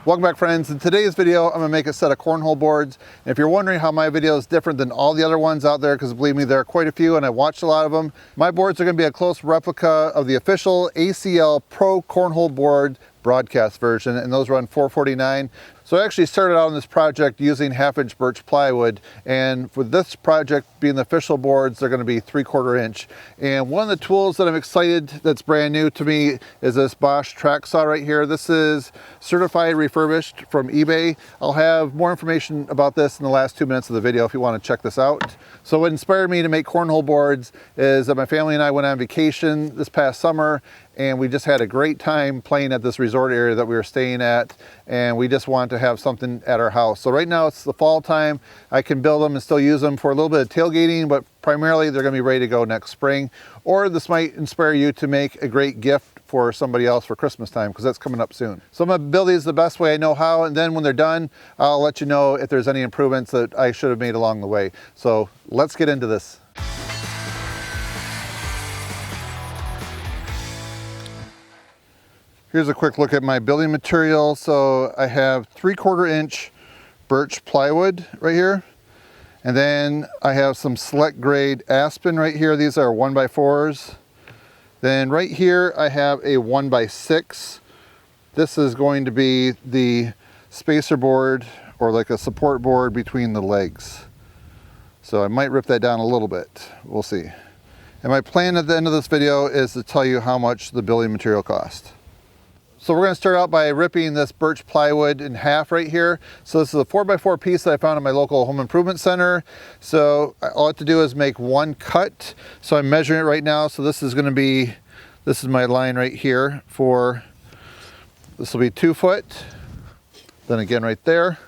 Welcome back, friends. In today's video, I'm gonna make a set of cornhole boards. And if you're wondering how my video is different than all the other ones out there, because believe me, there are quite a few and I watched a lot of them, my boards are gonna be a close replica of the official ACL Pro Cornhole board broadcast version, and those run $449. So I actually started out on this project using 1/2-inch birch plywood, and for this project being the official boards, they're going to be 3/4 inch. And one of the tools that I'm excited that's brand new to me is this Bosch Track Saw right here. This is certified refurbished from eBay. I'll have more information about this in the last 2 minutes of the video if you want to check this out. So what inspired me to make cornhole boards is that my family and I went on vacation this past summer, and we just had a great time playing at this resort area that we were staying at, and we just wanted to have something at our house. So right now it's the fall time. I can build them and still use them for a little bit of tailgating, but primarily they're gonna be ready to go next spring. Or this might inspire you to make a great gift for somebody else for Christmas time, because that's coming up soon. So I'm gonna build these the best way I know how, and then when they're done, I'll let you know if there's any improvements that I should have made along the way. So let's get into this. Here's a quick look at my building material. So I have 3/4 inch birch plywood right here. And then I have some select grade aspen right here. These are 1x4s. Then right here I have a 1x6. This is going to be the spacer board, or like a support board between the legs. So I might rip that down a little bit. We'll see. And my plan at the end of this video is to tell you how much the building material cost. So we're going to start out by ripping this birch plywood in half right here. So this is a 4x4 piece that I found at my local home improvement center. So all I have to do is make one cut. So I'm measuring it right now. So this is going to be, this is my line right here for, this will be 2 foot. Then again right there.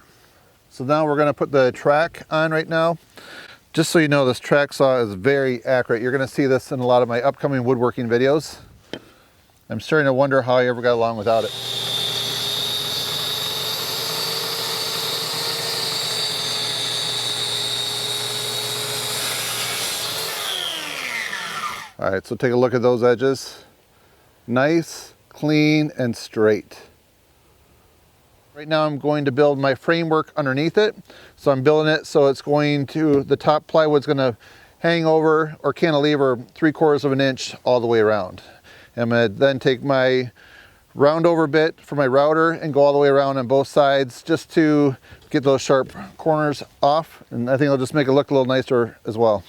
So now we're going to put the track on right now. Just so you know, this track saw is very accurate. You're going to see this in a lot of my upcoming woodworking videos. I'm starting to wonder how I ever got along without it. All right, so take a look at those edges. Nice, clean, and straight. Right now I'm going to build my framework underneath it. So I'm building it so it's going to, the top plywood's gonna hang over or cantilever 3/4 of an inch all the way around. I'm going to then take my roundover bit for my router and go all the way around on both sides just to get those sharp corners off. And I think it'll just make it look a little nicer as well.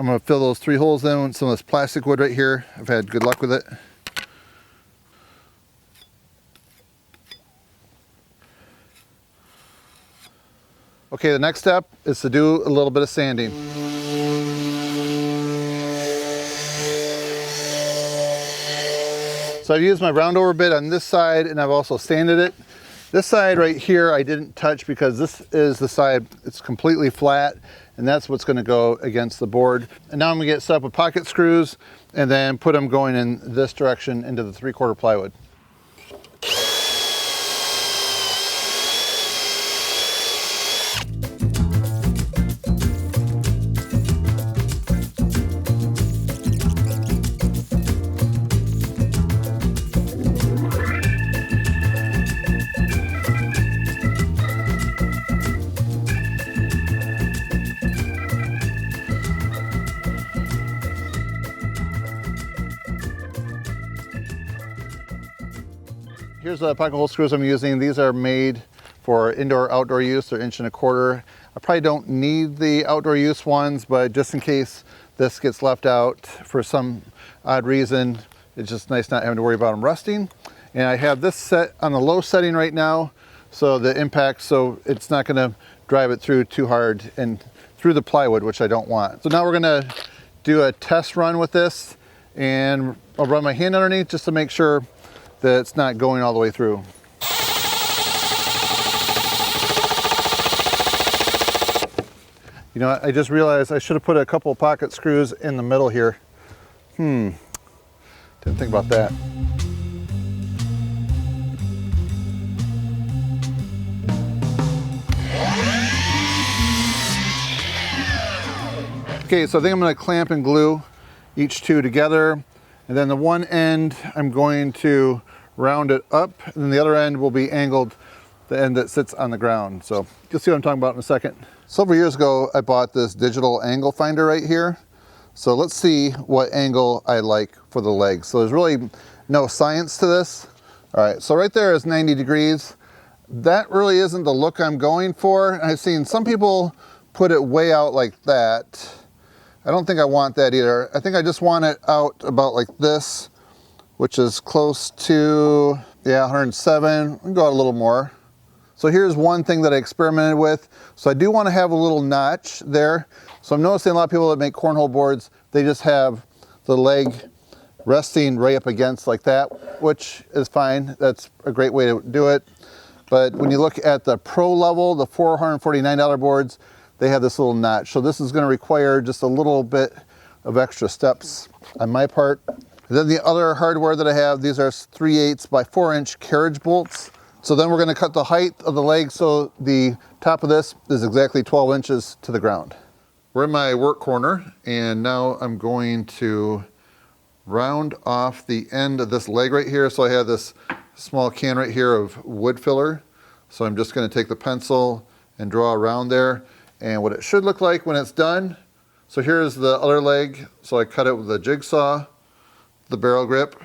I'm going to fill those 3 holes in with some of this plastic wood right here. I've had good luck with it. Okay, the next step is to do a little bit of sanding. So I've used my roundover bit on this side, and I've also sanded it. This side right here I didn't touch because this is the side, it's completely flat, and that's what's going to go against the board. And now I'm going to get set up with pocket screws and then put them going in this direction into the 3/4 plywood. Here's the pocket hole screws I'm using. These are made for indoor outdoor use. They're 1.25 inches. I probably don't need the outdoor use ones, but just in case this gets left out for some odd reason, it's just nice not having to worry about them rusting. And I have this set on the low setting right now, so the impact, so it's not gonna drive it through too hard and through the plywood, which I don't want. So now we're gonna do a test run with this, and I'll run my hand underneath just to make sure that it's not going all the way through. You know, I just realized I should have put a couple of pocket screws in the middle here. Didn't think about that. Okay, so I think I'm going to clamp and glue each two together, and then the one end I'm going to round it up, and then the other end will be angled, the end that sits on the ground. So you'll see what I'm talking about in a second. Several years ago, I bought this digital angle finder right here. So let's see what angle I like for the legs. So there's really no science to this. All right, so right there is 90 degrees. That really isn't the look I'm going for. I've seen some people put it way out like that. I don't think I want that either. I think I just want it out about like this, which is close to, yeah, 107. We can go out a little more. So here's one thing that I experimented with. So I do want to have a little notch there. So I'm noticing a lot of people that make cornhole boards, they just have the leg resting right up against like that, which is fine. That's a great way to do it. But when you look at the pro level, the $449 boards, they have this little notch. So this is going to require just a little bit of extra steps on my part. And then the other hardware that I have, these are 3/8 by 4-inch carriage bolts. So then we're going to cut the height of the leg so the top of this is exactly 12 inches to the ground. We're in my work corner, and now I'm going to round off the end of this leg right here. So I have this small can right here of wood filler. So I'm just going to take the pencil and draw around there, and what it should look like when it's done. So here's the other leg. So I cut it with a jigsaw, the barrel grip,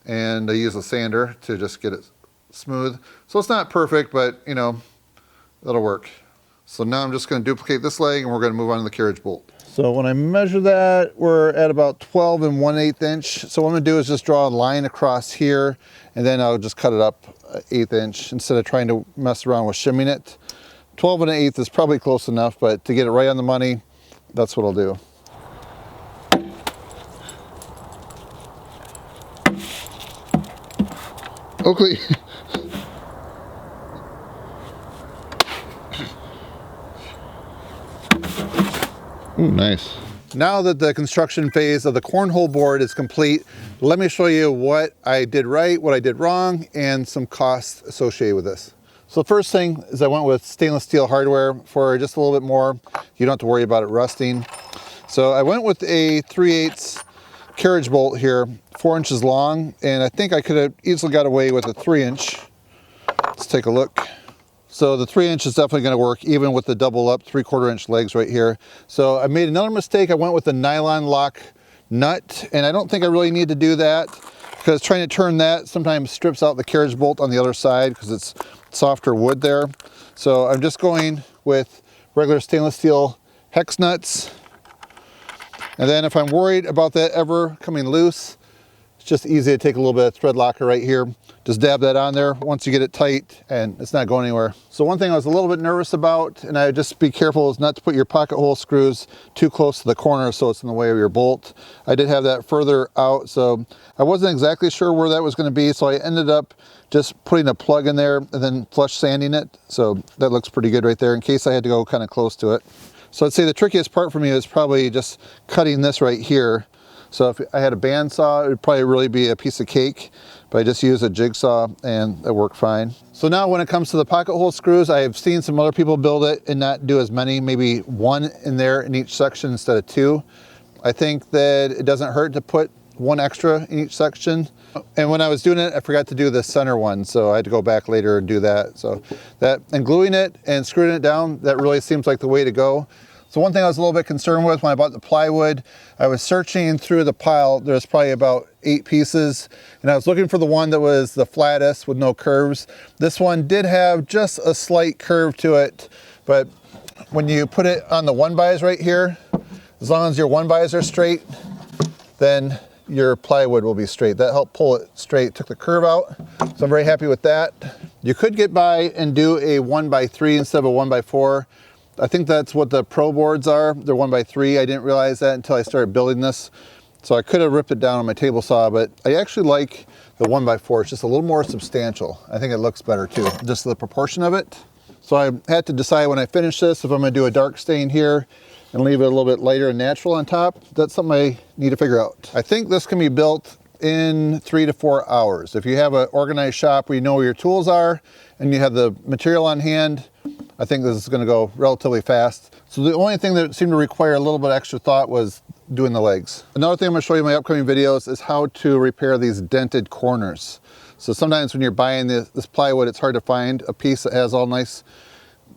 and I use a sander to just get it smooth. So it's not perfect, but you know, that'll work. So now I'm just going to duplicate this leg, and we're going to move on to the carriage bolt. So when I measure that, we're at about 12 1/8 inch. So what I'm going to do is just draw a line across here, and then I'll just cut it up 1/8 inch instead of trying to mess around with shimming it. 12 1/8 is probably close enough, but to get it right on the money, that's what I'll do. Oakley. Ooh, nice. Now that the construction phase of the cornhole board is complete, let me show you what I did right, what I did wrong, and some costs associated with this. So the first thing is I went with stainless steel hardware for just a little bit more. You don't have to worry about it rusting. So I went with a 3/8 carriage bolt here, 4 inches long, and I think I could have easily got away with a 3-inch. Let's take a look. So the 3-inch is definitely going to work even with the double up 3/4 inch legs right here. So I made another mistake. I went with the nylon lock nut, and I don't think I really need to do that because trying to turn that sometimes strips out the carriage bolt on the other side because it's softer wood there. So I'm just going with regular stainless steel hex nuts. And then if I'm worried about that ever coming loose, it's just easy to take a little bit of thread locker right here. Just dab that on there once you get it tight, and it's not going anywhere. So one thing I was a little bit nervous about, and I would just be careful, is not to put your pocket hole screws too close to the corner so it's in the way of your bolt. I did have that further out, so I wasn't exactly sure where that was going to be, so I ended up just putting a plug in there and then flush sanding it. So that looks pretty good right there in case I had to go kind of close to it. So I'd say the trickiest part for me is probably just cutting this right here. So if I had a bandsaw, it would probably really be a piece of cake, but I just used a jigsaw and it worked fine. So now when it comes to the pocket hole screws, I have seen some other people build it and not do as many, maybe one in there in each section instead of two. I think that it doesn't hurt to put one extra in each section. And when I was doing it, I forgot to do the center one, so I had to go back later and do that. So that, and gluing it and screwing it down, that really seems like the way to go. So one thing I was a little bit concerned with when I bought the plywood, I was searching through the pile. There's probably about 8 pieces, and I was looking for the one that was the flattest with no curves. This one did have just a slight curve to it, but when you put it on the 1-bys right here, as long as your 1-bys are straight, then your plywood will be straight. That helped pull it straight, took the curve out. So I'm very happy with that. You could get by and do a 1x3 instead of a 1x4. I think that's what the Pro boards are. They're 1x3. I didn't realize that until I started building this. So I could have ripped it down on my table saw, but I actually like the 1x4. It's just a little more substantial. I think it looks better too, just the proportion of it. So I had to decide when I finish this if I'm gonna do a dark stain here and leave it a little bit lighter and natural on top. That's something I need to figure out. I think this can be built in 3 to 4 hours. If you have an organized shop where you know where your tools are and you have the material on hand, I think this is going to go relatively fast. So the only thing that seemed to require a little bit extra thought was doing the legs. Another thing I'm going to show you in my upcoming videos is how to repair these dented corners. So sometimes when you're buying this plywood, it's hard to find a piece that has all nice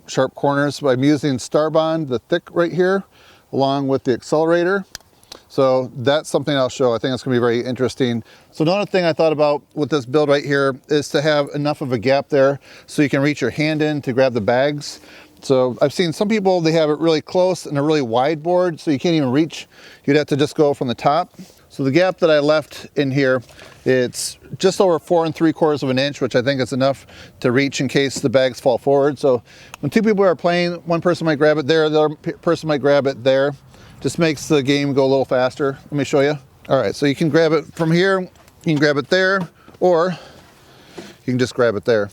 sharp corners. So I'm using Starbond, the thick right here, along with the accelerator. So that's something I'll show. I think it's going to be very interesting. So another thing I thought about with this build right here is to have enough of a gap there so you can reach your hand in to grab the bags. So I've seen some people, they have it really close and a really wide board, so you can't even reach. You'd have to just go from the top. So the gap that I left in here, it's just over 4 3/4 of an inch, which I think is enough to reach in case the bags fall forward. So when 2 people are playing, one person might grab it there, the other person might grab it there. Just makes the game go a little faster. Let me show you. All right, so you can grab it from here, you can grab it there, or you can just grab it there.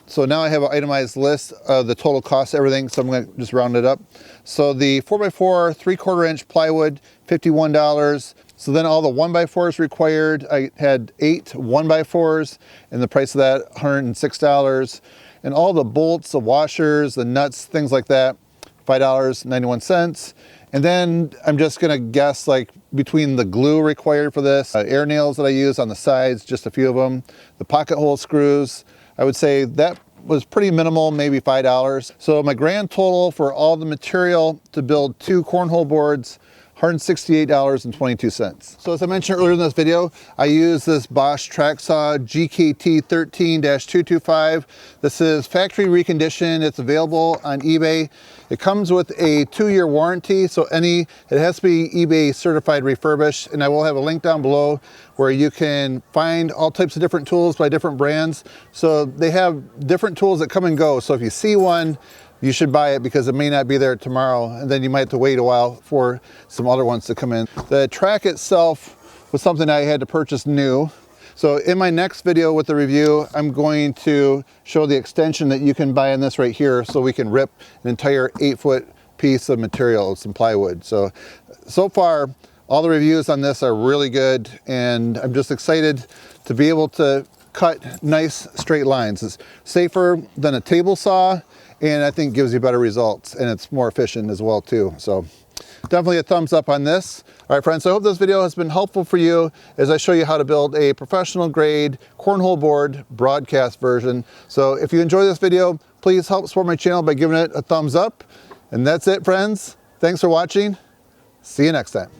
So now I have an itemized list of the total cost of everything, so I'm gonna just round it up. So the 4x4 3/4 inch plywood, $51. So then all the 1x4s required, I had 8 1x4s, and the price of that, $106. And all the bolts, the washers, the nuts, things like that, $5.91. And then I'm just gonna guess, like, between the glue required for this, air nails that I use on the sides, just a few of them, the pocket hole screws, I would say that was pretty minimal, maybe $5. So my grand total for all the material to build 2 cornhole boards, $168.22. So as I mentioned earlier in this video, I use this Bosch Track Saw GKT 13-225. This is factory reconditioned. It's available on eBay. It comes with a 2-year warranty, so it has to be eBay certified refurbished, and I will have a link down below where you can find all types of different tools by different brands. So they have different tools that come and go. So if you see one, you should buy it because it may not be there tomorrow, and then you might have to wait a while for some other ones to come in. The track itself was something I had to purchase new. So in my next video with the review, I'm going to show the extension that you can buy in this right here, so we can rip an entire 8-foot piece of material, some plywood. So far, all the reviews on this are really good, and I'm just excited to be able to cut nice straight lines. It's safer than a table saw, and I think gives you better results, and it's more efficient as well too. So definitely a thumbs up on this. All right, friends, so I hope this video has been helpful for you as I show you how to build a professional grade cornhole board broadcast version. So if you enjoy this video, please help support my channel by giving it a thumbs up. And that's it, friends. Thanks for watching. See you next time.